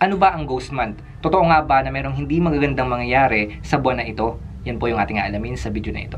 Ano ba ang Ghost Month? Totoo nga ba na mayroong hindi magagandang mangyayari sa buwan na ito? Yan po yung ating aalamin sa video na ito.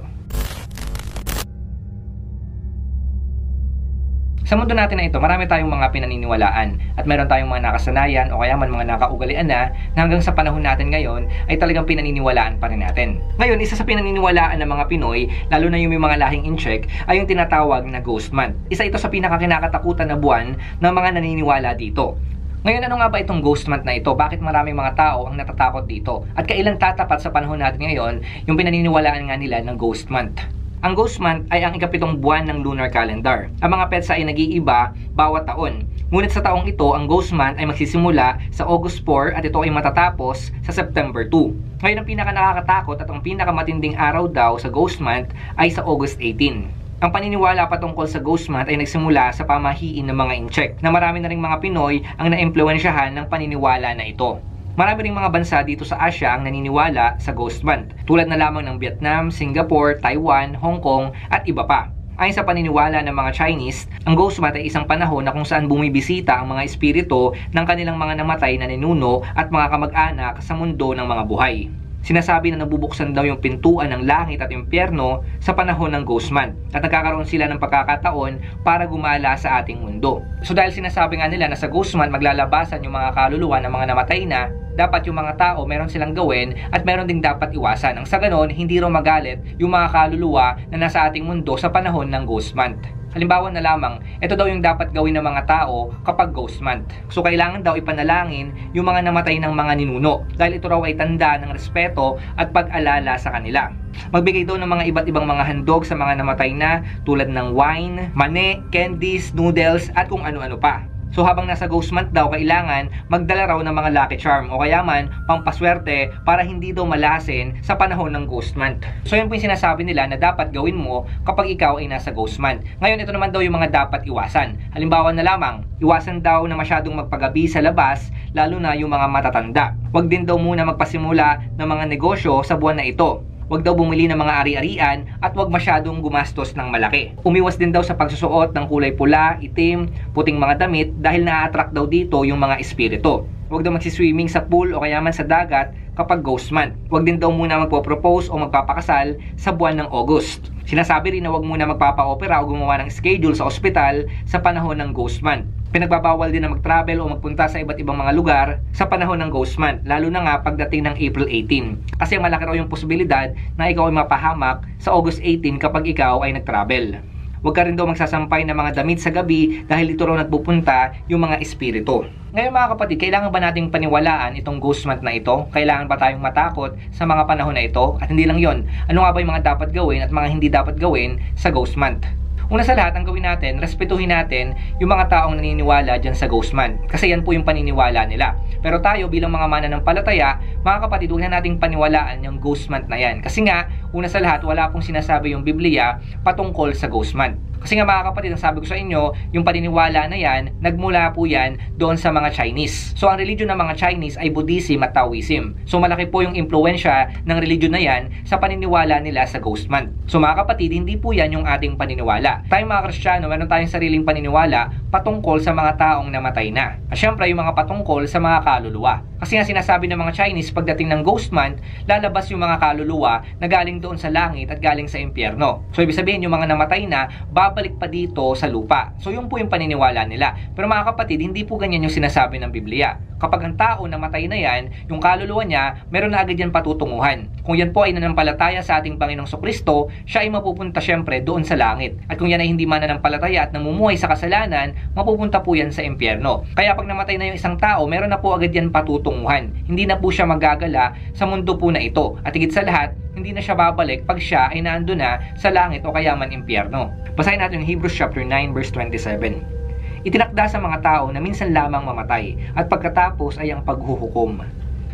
Sa mundo natin na ito, marami tayong mga pinaniniwalaan at meron tayong mga nakasanayan o kaya man mga nakaugalian na hanggang sa panahon natin ngayon ay talagang pinaniniwalaan pa rin natin. Ngayon, isa sa pinaniniwalaan ng mga Pinoy, lalo na yung may mga lahing incheck, ay yung tinatawag na Ghost Month. Isa ito sa pinakakinakatakutan na buwan ng mga naniniwala dito. Ngayon, ano nga ba itong Ghost Month na ito? Bakit maraming mga tao ang natatakot dito? At kailan tatapat sa panahon natin ngayon yung pinaniniwalaan nga nila ng Ghost Month? Ang Ghost Month ay ang ikapitong buwan ng lunar calendar. Ang mga petsa ay nag-iiba bawat taon. Ngunit sa taong ito, ang Ghost Month ay magsisimula sa August 4 at ito ay matatapos sa September 2. Ngayon, ang pinaka-nakakatakot at ang pinakamatinding araw daw sa Ghost Month ay sa August 18. Ang paniniwala patungkol sa Ghost Month ay nagsimula sa pamahiin ng mga incheck na marami na ring mga Pinoy ang naimpluwensyahan ng paniniwala na ito. Marami ring mga bansa dito sa Asia ang naniniwala sa Ghost Month, tulad na lamang ng Vietnam, Singapore, Taiwan, Hong Kong at iba pa. Ayon sa paniniwala ng mga Chinese, ang Ghost Month ay isang panahon na kung saan bumibisita ang mga espiritu ng kanilang mga namatay na ninuno at mga kamag-anak sa mundo ng mga buhay. Sinasabi na nabubuksan daw yung pintuan ng langit at impyerno sa panahon ng Ghost Month at nagkakaroon sila ng pagkakataon para gumala sa ating mundo. So dahil sinasabi nga nila na sa Ghost Month maglalabasan yung mga kaluluwa ng mga namatay na, dapat yung mga tao meron silang gawin at meron ding dapat iwasan. Nang sa ganon, hindi raw magalit yung mga kaluluwa na nasa ating mundo sa panahon ng Ghost Month. Halimbawa na lamang, ito daw yung dapat gawin ng mga tao kapag Ghost Month. So kailangan daw ipanalangin yung mga namatay ng mga ninuno dahil ito raw ay tanda ng respeto at pag-alala sa kanila. Magbigay daw ng mga iba't ibang mga handog sa mga namatay na tulad ng wine, mani, candies, noodles at kung ano-ano pa. So habang nasa Ghost Month daw, kailangan magdala raw ng mga lucky charm o kaya man pampaswerte para hindi daw malasin sa panahon ng Ghost Month. So yun po yung sinasabi nila na dapat gawin mo kapag ikaw ay nasa Ghost Month. Ngayon, ito naman daw yung mga dapat iwasan. Halimbawa na lamang, iwasan daw na masyadong magpagabi sa labas, lalo na yung mga matatanda. Huwag din daw muna magpasimula ng mga negosyo sa buwan na ito. Huwag daw bumili ng mga ari-arian at huwag masyadong gumastos ng malaki. Umiwas din daw sa pagsusuot ng kulay pula, itim, puting mga damit dahil na-attract daw dito yung mga espiritu. Huwag daw magsiswimming sa pool o kaya man sa dagat kapag Ghost Month. Huwag din daw muna magpo-propose o magpapakasal sa buwan ng August. Sinasabi rin na huwag muna magpapa-opera o gumawa ng schedule sa ospital sa panahon ng Ghost Month. Pinagbabawal din na mag-travel o magpunta sa iba't ibang mga lugar sa panahon ng Ghost Month, lalo na nga pagdating ng April 18. Kasi malaki raw yung posibilidad na ikaw ay mapahamak sa August 18 kapag ikaw ay nag-travel. Huwag ka rin daw magsasampay ng mga damit sa gabi dahil dito raw nagpupunta yung mga espiritu. Ngayon mga kapatid, kailangan ba nating paniwalaan itong Ghost Month na ito? Kailangan ba tayong matakot sa mga panahon na ito? At hindi lang yon, ano nga ba yung mga dapat gawin at mga hindi dapat gawin sa Ghost Month? Una sa lahat, ang gawin natin, respetuhin natin yung mga taong naniniwala dyan sa Ghost Month. Kasi yan po yung paniniwala nila. Pero tayo bilang mga mananampalataya, mga kapatid, huwag na nating paniwalaan yung Ghost Month na yan. Kasi nga, una sa lahat, wala pong sinasabi yung Biblia patungkol sa Ghost Month. Kasi nga mga kapatid, ang sabi ko sa inyo, yung paniniwala na yan, nagmula po yan doon sa mga Chinese. So ang religion ng mga Chinese ay Buddhism at Taoism. So malaki po yung impluensya ng religion na yan sa paniniwala nila sa Ghost Month. So mga kapatid, hindi po yan yung ating paniniwala. Tayong mga Kristiyano, meron tayong sariling paniniwala patungkol sa mga taong namatay na. At syempre, yung mga patungkol sa mga kaluluwa. Kasi nga sinasabi ng mga Chinese, pagdating ng Ghost Month, lalabas yung mga kaluluwa na galing doon sa langit at galing sa impyerno. So ibig sabihin, yung mga namatay na, babalik pa dito sa lupa. So yun po yung paniniwala nila. Pero mga kapatid, hindi po ganyan yung sinasabi ng Biblia. Kapag ang tao namatay na yan, yung kaluluwa niya, meron na agad yan patutunguhan. Kung yan po ay nananampalataya sa ating Panginoong Jesucristo, siya ay mapupunta syempre doon sa langit. At kung yan ay hindi mananampalataya at namumuhay sa kasalanan, mapupunta po yan sa impyerno. Kaya pag namatay na yung isang tao, meron na po agad yan patutunguhan. Hindi na po siya magagala sa mundo po na ito. At higit sa lahat, hindi na siya babalik pag siya ay naando na sa langit o kaya man impyerno. Basahin natin yung Hebrews chapter 9 verse 27. Itinakda sa mga tao na minsan lamang mamatay at pagkatapos ay ang paghuhukom.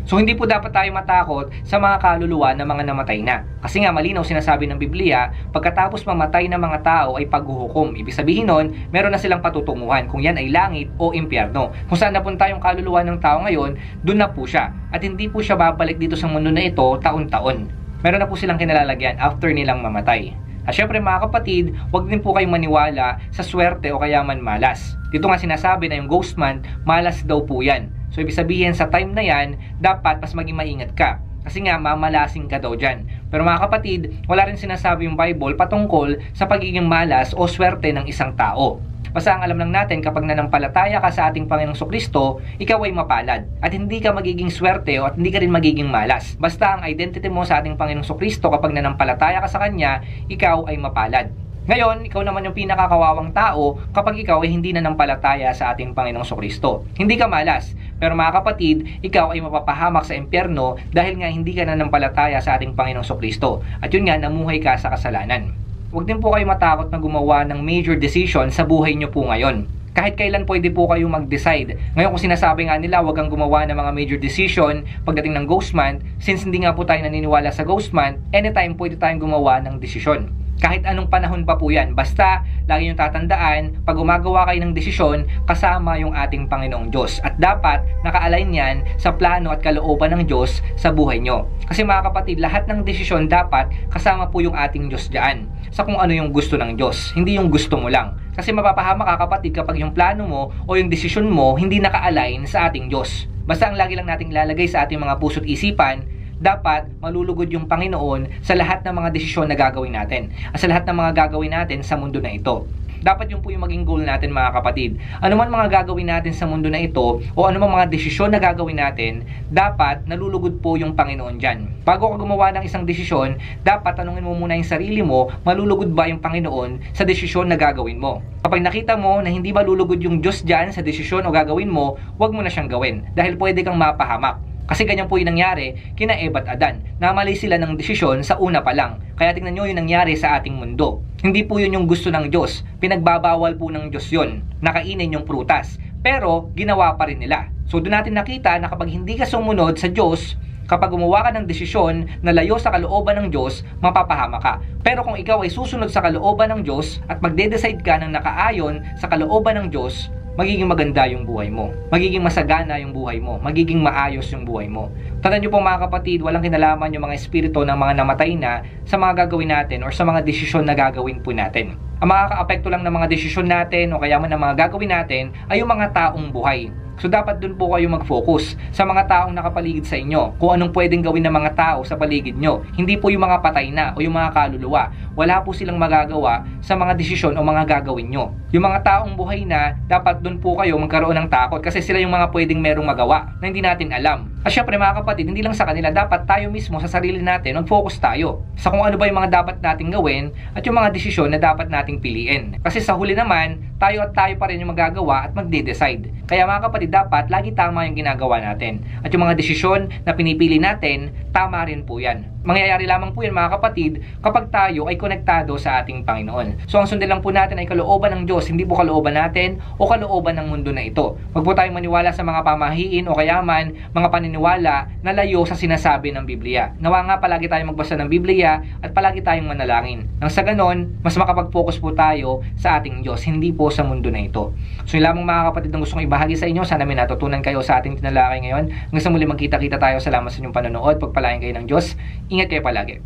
So hindi po dapat tayo matakot sa mga kaluluwa na mga namatay na. Kasi nga malinaw sinasabi ng Biblia, pagkatapos mamatay ng mga tao ay paghuhukom. Ibig sabihin nun, meron na silang patutunguhan kung yan ay langit o impyerno. Kung saan napunta yung kaluluwa ng tao ngayon, dun na po siya. At hindi po siya babalik dito sa mundo na ito taon-taon. Meron na po silang kinalalagyan after nilang mamatay. At syempre mga kapatid, huwag din po kayong maniwala sa swerte o kaya man malas. Dito nga sinasabi na yung Ghost Month, malas daw po yan. So ibig sabihin sa time na yan, dapat mas maging maingat ka. Kasi nga, mamalasing ka daw dyan. Pero mga kapatid, wala rin sinasabi yung Bible patungkol sa pagiging malas o swerte ng isang tao. Basta ang alam lang natin, kapag nanampalataya ka sa ating Panginoong Sokristo, ikaw ay mapalad. At hindi ka magiging swerte o at hindi ka rin magiging malas. Basta ang identity mo sa ating Panginoong Sokristo, kapag nanampalataya ka sa Kanya, ikaw ay mapalad. Ngayon, ikaw naman yung pinakakawawang tao kapag ikaw ay hindi nanampalataya sa ating Panginoong Sokristo. Hindi ka malas, pero mga kapatid, ikaw ay mapapahamak sa impyerno dahil nga hindi ka nanampalataya sa ating Panginoong Sokristo. At yun nga, namuhay ka sa kasalanan. Huwag din po kayo matakot na gumawa ng major decision sa buhay nyo po ngayon. Kahit kailan pwede po kayo mag-decide. Ngayon kung sinasabi nga nila, huwag kang gumawa ng mga major decision pagdating ng Ghost Month, since hindi nga po tayo naniniwala sa Ghost Month, anytime pwede tayong gumawa ng desisyon. Kahit anong panahon pa po yan. Basta, lagi nyo tatandaan, pag gumagawa kayo ng desisyon, kasama yung ating Panginoong Diyos. At dapat, naka-align yan sa plano at kalooban ng Diyos sa buhay nyo. Kasi mga kapatid, lahat ng desisyon dapat kasama po yung ating Diyos dyan. Sa kung ano yung gusto ng Diyos. Hindi yung gusto mo lang. Kasi mapapahamak ka kapatid kapag yung plano mo o yung desisyon mo hindi naka-align sa ating Diyos. Basta ang lagi lang nating lalagay sa ating mga puso't isipan, dapat malulugod yung Panginoon sa lahat ng mga desisyon na gagawin natin at sa lahat ng mga gagawin natin sa mundo na ito. Dapat yung po yung maging goal natin mga kapatid. Ano man mga gagawin natin sa mundo na ito o ano man mga desisyon na gagawin natin, dapat nalulugod po yung Panginoon dyan. Bago ka gumawa ng isang desisyon, dapat tanungin mo muna yung sarili mo, malulugod ba yung Panginoon sa desisyon na gagawin mo. Kapag nakita mo na hindi malulugod yung Diyos dyan sa desisyon o gagawin mo, huwag mo na siyang gawin dahil pwede kang mapahamak. Kasi ganyan po yung nangyari kina Eva at Adan. Namali sila ng desisyon sa una pa lang. Kaya tingnan nyo yung nangyari sa ating mundo. Hindi po yun yung gusto ng Diyos. Pinagbabawal po ng Diyos yun. Nakainin yung prutas. Pero ginawa pa rin nila. So doon natin nakita na kapag hindi ka sumunod sa Diyos, kapag gumawa ka ng desisyon na layo sa kalooban ng Diyos, mapapahama ka. Pero kung ikaw ay susunod sa kalooban ng Diyos at magde-decide ka ng nakaayon sa kalooban ng Diyos, magiging maganda yung buhay mo. Magiging masagana yung buhay mo. Magiging maayos yung buhay mo. Tandaan nyo po mga kapatid, walang kinalaman yung mga espiritu ng mga namatay na sa mga gagawin natin or sa mga desisyon na gagawin po natin. Ang makaka-apekto lang ng mga desisyon natin o kaya man ng mga gagawin natin ay yung mga taong buhay. So dapat dun po kayo mag-focus sa mga taong nakapaligid sa inyo. Kung anong pwedeng gawin ng mga tao sa paligid nyo. Hindi po yung mga patay na o yung mga kaluluwa. Wala po silang magagawa sa mga desisyon o mga gagawin nyo. Yung mga taong buhay na, dapat dun po kayo magkaroon ng takot kasi sila yung mga pwedeng merong magawa na hindi natin alam. At syempre mga kapatid, hindi lang sa kanila, dapat tayo mismo sa sarili natin mag-focus tayo sa kung ano ba yung mga dapat nating gawin at yung mga desisyon na dapat nating piliin. Kasi sa huli naman, tayo pa rin yung magagawa at magde-decide. Kaya mga kapatid, dapat lagi tama yung ginagawa natin. At yung mga desisyon na pinipili natin, tama rin po yan. Mangyayari lamang po yan mga kapatid kapag tayo ay konektado sa ating Panginoon. So ang sundin lang po natin ay kalooban ng Diyos, hindi po kalooban natin o kalooban ng mundo na ito. Huwag po tayong maniwala sa mga pamahiin o kayaman, mga paniniwala na layo sa sinasabi ng Biblia. Nawa nga palagi tayong magbasa ng Biblia at palagi tayong manalangin. Nang sa ganon, mas makapag-focus po tayo sa ating Diyos, hindi po sa mundo na ito. So yun lamang mga kapatid na gusto kong ibahagi sa inyo. Sana may natutunan kayo sa ating tinalakay ngayon. Hanggang sa muli magkita-kita tayo. Salamat sa inyong panonood. Pagpalain kayo ng Diyos. Ingat kayo palagi.